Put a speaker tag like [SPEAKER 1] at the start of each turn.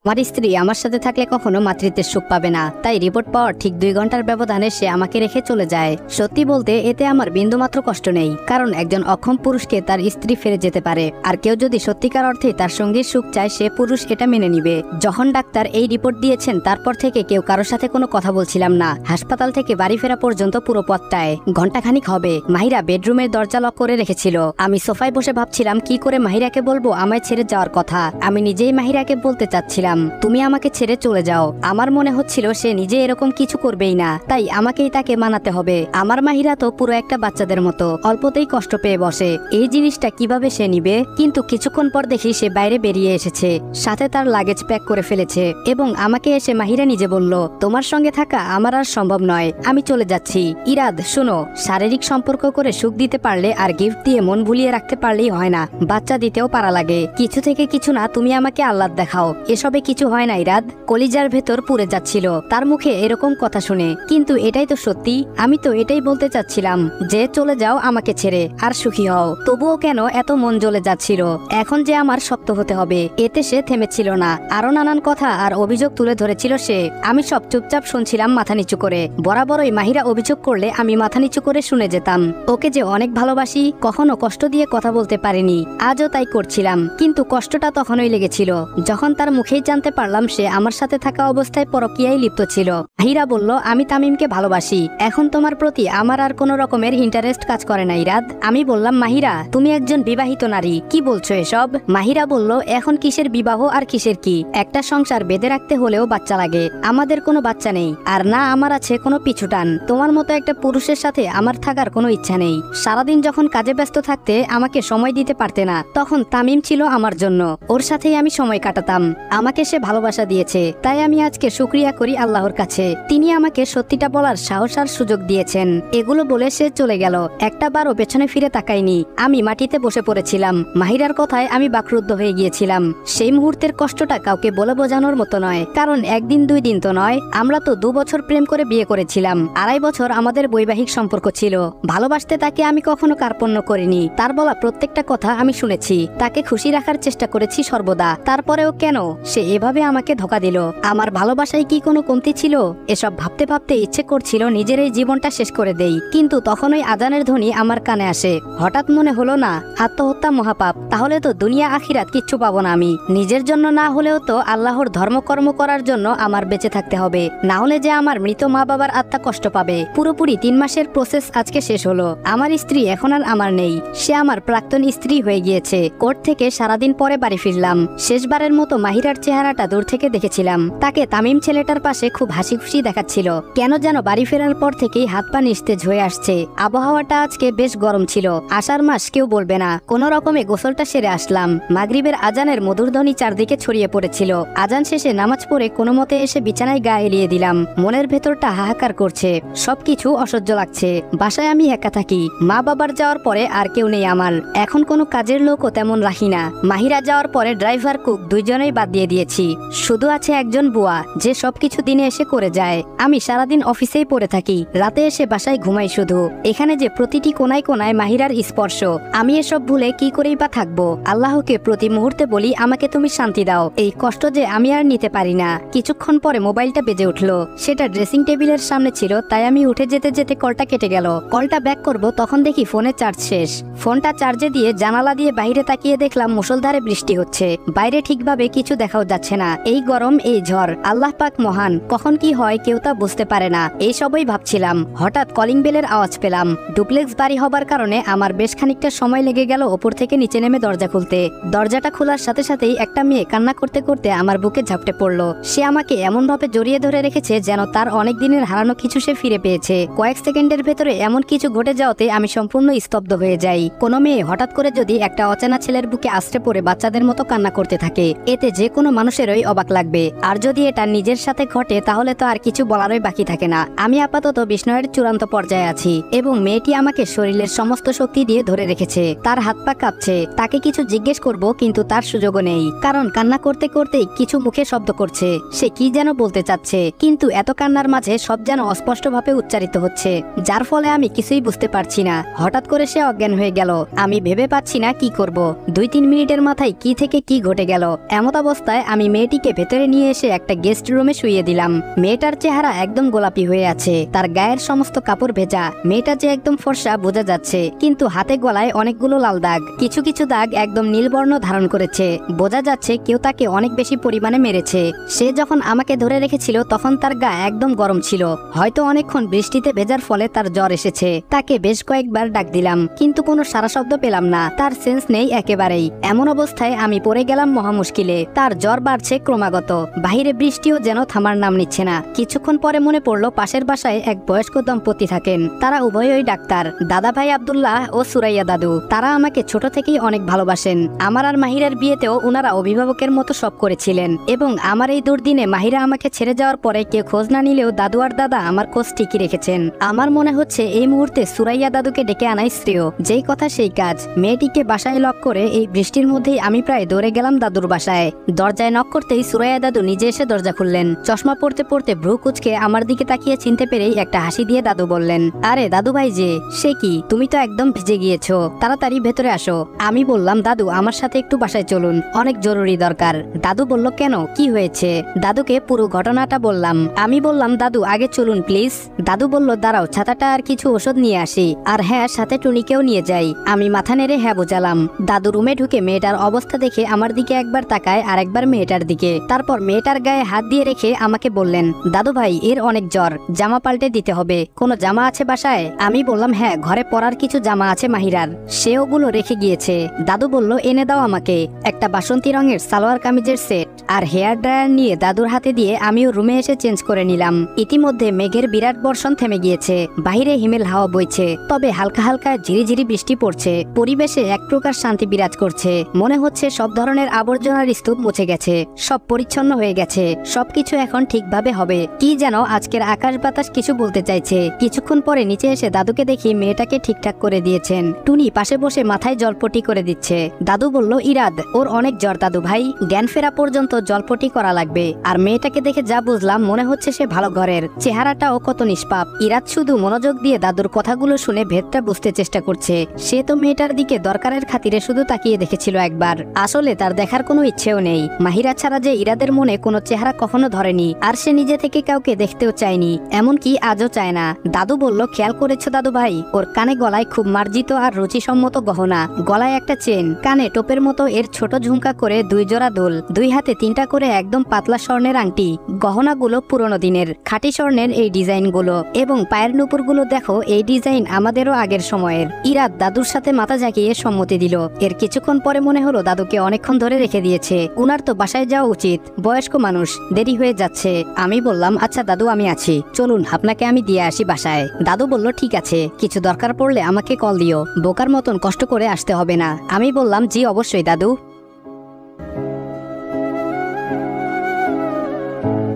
[SPEAKER 1] আমার স্ত্রী আমার সাথে থাকলে কখনো মাতৃত্বের সুখ পাবে না, তাই রিপোর্ট পাওয়ার ঠিক 2 ঘন্টার ব্যবধানে সে আমাকে রেখে চলে যায়। সত্যি বলতে এতে আমার বিন্দুমাত্র কষ্ট নেই, কারণ একজন অক্ষম পুরুষকে তার স্ত্রী ফিরে যেতে পারে, আর কেউ যদি সত্যিকার অর্থে তার সঙ্গীর সুখ চায় সে পুরুষ এটা মেনে নিবে। যখন ডাক্তার এই রিপোর্ট দিয়েছেন তারপর থেকে কেউ কারোর সাথে কোনো কথা বলছিলাম না। হাসপাতাল থেকে বাড়ি ফেরা পর্যন্ত পুরো পথটায় ঘন্টাখানিক হবে মাহিরা বেডরুমের দরজা লক করে রেখেছিল। আমি সোফায় বসে ভাবছিলাম কি করে মাহিরাকে বলবো আমায় ছেড়ে যাওয়ার কথা। আমি নিজেই মাহিরাকে বলতে চাচ্ছিলাম তুমি আমাকে ছেড়ে চলে যাও। আমার মনে হচ্ছিল সে নিজে এরকম কিছু করবেই না, তাই আমাকেই তাকে মানাতে হবে। আমার মাহিরা তো পুরো একটা বাচ্চাদের মতো, অল্পতেই কষ্ট পেয়ে বসে। এই জিনিসটা কিভাবে সে নিবে? কিন্তু কিছুক্ষণ পর দেখি সে বাইরে বেরিয়ে এসেছে, সাথে তার লাগেজ প্যাক করে ফেলেছে এবং আমাকে এসে মাহিরা নিজে বলল তোমার সঙ্গে থাকা আমার আর সম্ভব নয়, আমি চলে যাচ্ছি। ইরাদ শোনো, শারীরিক সম্পর্ক করে সুখ দিতে পারলে আর গিফট দিয়ে মন ভুলিয়ে রাখতে পারলেই হয় না, বাচ্চা দিতেও পারা লাগে। কিছু থেকে কিছু না, তুমি আমাকে আহ্লাদ দেখাও, এসবে কিছু হয় না। ইরাদ কলিজার ভেতর পুড়ে যাচ্ছিল তার মুখে এরকম কথা শুনে, কিন্তু এটাই তো সত্যি। আমি তো এটাই বলতে চাচ্ছিলাম যে চলে যাও আমাকে ছেড়ে আর সুখী হও। তবুও কেন এত মন জ্বলে যাচ্ছিল? এখন যে আমার শক্ত হতে হবে, এতে সে থেমেছিল না। আরো নানান কথা আর অভিযোগ তুলে ধরেছিল সে। আমি সব চুপচাপ শুনছিলাম মাথা নিচু করে। বরাবরই মাহিরা অভিযোগ করলে আমি মাথা নিচু করে শুনে যেতাম। ওকে যে অনেক ভালোবাসি, কখনো কষ্ট দিয়ে কথা বলতে পারিনি, আজও তাই করছিলাম। কিন্তু কষ্টটা তখনই লেগেছিল যখন তার মুখেই জানতে পারলাম সে আমার সাথে থাকা অবস্থায় পরকীয়ায় লিপ্ত ছিল। মাহিরা বলল আমি তামিমকে ভালোবাসি, এখন তোমার প্রতি আমার আর কোনো রকমের ইন্টারেস্ট কাজ করে না। ইরাদ আমি বললাম মাহিরা তুমি একজন বিবাহিত নারী, কি বলছো এসব? মাহিরা বলল এখন কিসের বিবাহ আর কিসের কি, একটা সংসার বেঁধে রাখতে হলেও বাচ্চা লাগে, আমাদের কোনো বাচ্চা নেই, আর না আমার আছে কোনো পিছুটান। তোমার মতো একটা পুরুষের সাথে আমার থাকার কোনো ইচ্ছা নেই। সারাদিন যখন কাজে ব্যস্ত থাকতে আমাকে সময় দিতে পারতে না, তখন তামিম ছিল আমার জন্য, ওর সাথেই আমি সময় কাটাতাম। আমাকে সে ভালোবাসা দিয়েছে, তাই আমি আজকে শুকরিয়া করি আল্লাহর কাছে। তিনি আমাকে সত্যিটা বলার সাহস আর সুযোগ দিয়েছেন। এগুলো বলে সে চলে গেল, একটা বারও পেছনে ফিরে তাকাইনি। আমি মাটিতে বসে পড়েছিলাম। মাহিরার কথায় আমি বাকরুদ্ধ হয়ে গিয়েছিলাম। সেই মুহূর্তের কষ্টটা কাউকে বলে বোঝানোর মতো নয়, কারণ একদিন 2 দিন তো নয়, আমরা তো 2 বছর প্রেম করে বিয়ে করেছিলাম। 2.5 বছর আমাদের বৈবাহিক সম্পর্ক ছিল। ভালোবাসতে তাকে আমি কখনো কার্পণ্য করিনি, তার বলা প্রত্যেকটা কথা আমি শুনেছি, তাকে খুশি রাখার চেষ্টা করেছি সর্বদা। তারপরেও কেন সে এভাবে আমাকে ধোঁকা দিল? আমার ভালোবাসায় কি কোনো কমতি ছিল? এসব ভাবতে ভাবতে ইচ্ছে করছিল নিজের এই জীবনটা শেষ করে দেই, কিন্তু তখনই আজানের ধ্বনি আমার কানে আসে। হঠাৎ মনে হলো না আত্মহত্যা মহাপাপ, তাহলে তো দুনিয়া আখিরাত কিচ্ছু পাবো না আমি। নিজের জন্য না হলেও তো আল্লাহর ধর্মকর্ম করার জন্য আমার বেঁচে থাকতে হবে, না হলে যে আমার মৃত মা বাবার আত্মা কষ্ট পাবে। পুরোপুরি 3 মাসের প্রসেস আজকে শেষ হলো। আমার স্ত্রী এখন আর আমার নেই, সে আমার প্রাক্তন স্ত্রী হয়ে গিয়েছে। কোর্ট থেকে সারাদিন পরে বাড়ি ফিরলাম। শেষবারের মতো মাহিরার চেহারাটা দূর থেকে দেখেছিলাম। তাকে তামিম ছেলেটার পাশে খুব হাসি খুশি দেখাচ্ছিল। কেন যেন বাড়ি ফেরার পর থেকেই হাত পা নিস্তেজ হয়ে আসছে। আবহাওয়াটা আজকে বেশ গরম ছিল, আষাঢ় মাস কেউ বলবে না। কোন রকমে গোসলটা সেরে আসলাম। মাগরিবের আজানের মধুর ধ্বনি চারদিকে ছড়িয়ে পড়েছিল। আজান শেষে নামাজ পড়ে কোনো মতে এসে বিছানায় গা এলিয়ে দিলাম। মনের ভেতরটা হাহাকার করছে, সবকিছু অসহ্য লাগছে। বাসায় আমি একা থাকি, মা বাবার যাওয়ার পরে আর কেউ নেই আমার। এখন কোনো কাজের লোকও তেমন রাখি না। মাহিরা যাওয়ার পরে ড্রাইভার কুক দুইজনেই বাদ দিয়ে দিয়েছি। শুধু আছে একজন বুয়া, যে সবকিছু দিনে এসে করে যায়। আমি সারাদিন অফিসেই পড়ে থাকি, রাতে এসে বাসায় ঘুমাই শুধু। এখানে যে প্রতিটি কোনায় কোনায় মাহিরার স্পর্শ, আমি এসব ভুলে কি করেই বা থাকবো? আল্লাহকে প্রতি মুহূর্তে বলি আমাকে তুমি শান্তি দাও, এই কষ্ট যে আমি আর নিতে পারি না। কিছুক্ষণ পরে মোবাইলটা বেজে উঠলো। সেটা ড্রেসিং টেবিলের সামনে ছিল, তাই আমি উঠে যেতে যেতে কলটা কেটে গেল। কলটা ব্যাক করব তখন দেখি ফোনে চার্জ শেষ। ফোনটা চার্জে দিয়ে জানালা দিয়ে বাইরে তাকিয়ে দেখলাম মুষলধারে বৃষ্টি হচ্ছে। বাইরে ঠিকভাবে কিছু দেখাও যাচ্ছে না। এই গরম, এই ঝড়, আল্লাহ পাক মহান, কখন কি হয় কেউ তা বুঝতে পারে না। এই সবই ভাবছিলাম, হঠাৎ কলিং বেলের আওয়াজ পেলাম। ডুপ্লেক্স বাড়ি হবার কারণে আমার বেশ খানিকটা সময় লেগে গেল ওপর থেকে নিচে নেমে দরজা খুলতে। দরজাটা খোলার সাথে সাথেই একটা মেয়ে কান্না করতে করতে আমার বুকে ঝাপটে পড়লো। সে আমাকে এমন ভাবে জড়িয়ে ধরে রেখেছে যেন তার অনেক দিনের হারানো কিছু সে ফিরে পেয়েছে। কয়েক সেকেন্ডের ভেতরে এমন কিছু ঘটে যাওয়াতে আমি সম্পূর্ণ স্তব্ধ হয়ে যাই। কোনো মেয়ে হঠাৎ করে যদি একটা অচেনা ছেলের বুকে আশ্রে পড়ে বাচ্চাদের মতো কান্না করতে থাকে, এতে যে কোনো মানুষেরই অবাক লাগবে। আর যদি এটা নিজের সাথে ঘটে তাহলে তো আর কিছু বলারই বাকি থাকে না। আমি আপাতত বিস্ময়ের চূড়ান্ত পর্যায়ে আছি এবং মেয়েটি আমাকে শরীরের সমস্ত শক্তি দিয়ে ধরে রেখেছে। তার হাত পা কাঁপছে। তাকে কিছু জিজ্ঞেস করব, কিন্তু তার সুযোগও নেই, কারণ কান্না করতে করতেই কিছু মুখে শব্দ করছে। সে কি যেন বলতে চাচ্ছে, কিন্তু এত কান্নার মাঝে সব যেন অস্পষ্টভাবে উচ্চারিত হচ্ছে, যার ফলে আমি কিছুই বুঝতে পারছি না। হঠাৎ করে সে অজ্ঞান হয়ে গেল। আমি ভেবে পাচ্ছি না কি করব। 2-3 মিনিটের মাথায় কি থেকে কি ঘটে গেল। এমত অবস্থায় আমি আমি মেয়েটিকে ভেতরে নিয়ে এসে একটা গেস্ট রুমে শুইয়ে দিলাম। মেয়েটার চেহারা একদম গোলাপি হয়ে আছে, তার গায়ের সমস্ত কাপড় ভেজা। মেয়েটা যে একদম ফর্সা বোঝা যাচ্ছে, কিন্তু হাতে গলায় অনেকগুলো লাল দাগ, কিছু কিছু দাগ একদম নীলবর্ণ ধারণ করেছে। বোঝা যাচ্ছে কেউ তাকে অনেক বেশি পরিমাণে মেরেছে। সে যখন আমাকে ধরে রেখেছিল তখন তার গা একদম গরম ছিল, হয়তো অনেকক্ষণ বৃষ্টিতে ভেজার ফলে তার জ্বর এসেছে। তাকে বেশ কয়েকবার ডাক দিলাম, কিন্তু কোনো সারা শব্দ পেলাম না। তার সেন্স নেই একেবারেই। এমন অবস্থায় আমি পড়ে গেলাম মহা মুশকিলে। তার জ্বর বাড়ছে ক্রমাগত, বাহিরে বৃষ্টিও যেন থামার নাম নিচ্ছে না। কিছুক্ষণ পরে মনে পড়লো পাশের বাসায় এক বয়স্ক দম্পতি থাকেন, তারা উভয়ই ডাক্তার, দাদা ভাই আব্দুল্লাহ ও সুরাইয়া দাদু। তারা আমাকে ছোট থেকেই অনেক ভালোবাসেন। আমার আর মাহিরার বিয়েতেও উনারা অভিভাবকের মতো সব করেছিলেন, এবং আমার এই দুর্দিনে মাহিরা আমাকে ছেড়ে যাওয়ার পরে কেউ খোঁজ না নিলেও দাদু আর দাদা আমার খোঁজ ঠিকই রেখেছেন। আমার মনে হচ্ছে এই মুহূর্তে সুরাইয়া দাদুকে ডেকে আনাই শ্রেয়। যেই কথা সেই কাজ। মেয়েটিকে বাসায় লক করে এই বৃষ্টির মধ্যেই আমি প্রায় দৌড়ে গেলাম দাদুর বাসায়। দরজায় নক করতেই সুরাইয়া দাদু নিজে এসে দরজা খুললেন। চশমা পড়তে পড়তে ভ্রু কুচকে আমার দিকে তাকিয়ে চিনতে পেরেই একটা হাসি দিয়ে দাদু বললেন, আরে দাদু ভাই যে, সে কি, তুমি তো একদম ভিজে গিয়েছো, তাড়াতাড়ি ভেতরে আসো। আমি বললাম, দাদু আমার সাথে একটু বাসায় চলুন, অনেক জরুরি দরকার। দাদু বলল, কেন, কি হয়েছে? দাদুকে পুরো ঘটনাটা বললাম। আমি বললাম, দাদু আগে চলুন প্লিজ। দাদু বলল, দাঁড়াও, ছাতাটা আর কিছু ওষুধ নিয়ে আসি, আর হ্যাঁ সাথে টুনিকেও নিয়ে যাই। আমি মাথা নেড়ে হ্যাঁ বোঝালাম। দাদু রুমে ঢুকে মেয়েটার অবস্থা দেখে আমার দিকে একবার তাকায় আর একবার মেয়েটার দিকে, তারপর মেয়েটার গায়ে হাত দিয়ে রেখে আমাকে বললেন, দাদু ভাই এর অনেক জ্বর, জামা পাল্টে দিতে হবে। কোনো জামা আছে বাসায়? আমি বললাম, হ্যাঁ ঘরে পরার কিছু জামা আছে মাহিরার, সে ওগুলো রেখে গিয়েছে। দাদু বলল, এনে দাও আমাকে একটা বাসন্তী রঙের সালোয়ার কামিজের সেট আর হেয়ার ড্রায়ার নিয়ে দাদুর হাতে দিয়ে আমিও রুমে এসে চেঞ্জ করে নিলাম। ইতিমধ্যে মেঘের বিরাট বর্ষণ থেমে গিয়েছে, বাহিরে হিমেল হাওয়া বইছে, তবে হালকা হালকা ঝিরিঝিরি বৃষ্টি পড়ছে। পরিবেশে এক প্রকার শান্তি বিরাজ করছে। মনে হচ্ছে সব ধরনের আবর্জনার স্তূপ মুছে গেছে, সব পরিচ্ছন্ন হয়ে গেছে, সবকিছু এখন ঠিকভাবে হবে। কি যেন আজকের আকাশ বাতাস কিছু বলতে চাইছে। কিছুক্ষণ পরে নিচে এসে দাদুকে দেখি মেয়েটাকে ঠিকঠাক করে দিয়েছেন। টুনি পাশে বসে মাথায় জলপটি করে দিচ্ছে। দাদু বলল, ইরাদ ওর অনেক জ্বর দাদু ভাই, জ্ঞান ফেরা পর্যন্ত জলপটি করা লাগবে। আর মেয়েটাকে দেখে যা বুঝলাম মনে হচ্ছে সে ভালো ঘরের, চেহারাটাও কত নিষ্পাপ। ইরাদ শুধু মনোযোগ দিয়ে দাদুর কথাগুলো শুনে ভেদটা বুঝতে চেষ্টা করছে। সে তো মেয়েটার দিকে দরকারের খাতিরে শুধু তাকিয়ে দেখেছিল একবার, আসলে তার দেখার কোনো ইচ্ছেও নেই। মাহিরা ছাড়া যে ইরাদের মনে কোনো চেহারা কখনো ধরেনি, আর সে নিজে থেকে কাউকে দেখতেও চায়নি, এমনকি আজও চায় না। দাদু বলল, খেয়াল করেছো দাদু ভাই, ওর কানে গলায় খুব মার্জিত আর রুচিসম্মত গহনা, গলায় একটা চেন, কানে টোপের মতো এর ছোট ঝুমকা করে 2 জোড়া দুল, 2 হাতে 3টা করে একদম পাতলা স্বর্ণের আংটি। গহনাগুলো পুরনো দিনের খাঁটি স্বর্ণের এই ডিজাইনগুলো, এবং পায়ের নুপুরগুলো দেখো, এই ডিজাইন আমাদেরও আগের সময়ের। ইরাদ দাদুর সাথে মাথা ঝাঁকিয়ে সম্মতি দিল। এর কিছুক্ষণ পরে মনে হলো দাদুকে অনেকক্ষণ ধরে রেখে দিয়েছে, উনার তো বাসায় যাওয়া উচিত, বয়স্ক মানুষ, দেরি হয়ে যাচ্ছে। আমি বললাম, আচ্ছা দাদু আমি আছি, চলুন আপনাকে আমি দিয়ে আসি বাসায়। দাদু বলল, ঠিক আছে, কিছু দরকার পড়লে আমাকে কল দিও, বোকার মতন কষ্ট করে আসতে হবে না। আমি বললাম, জি অবশ্যই দাদু।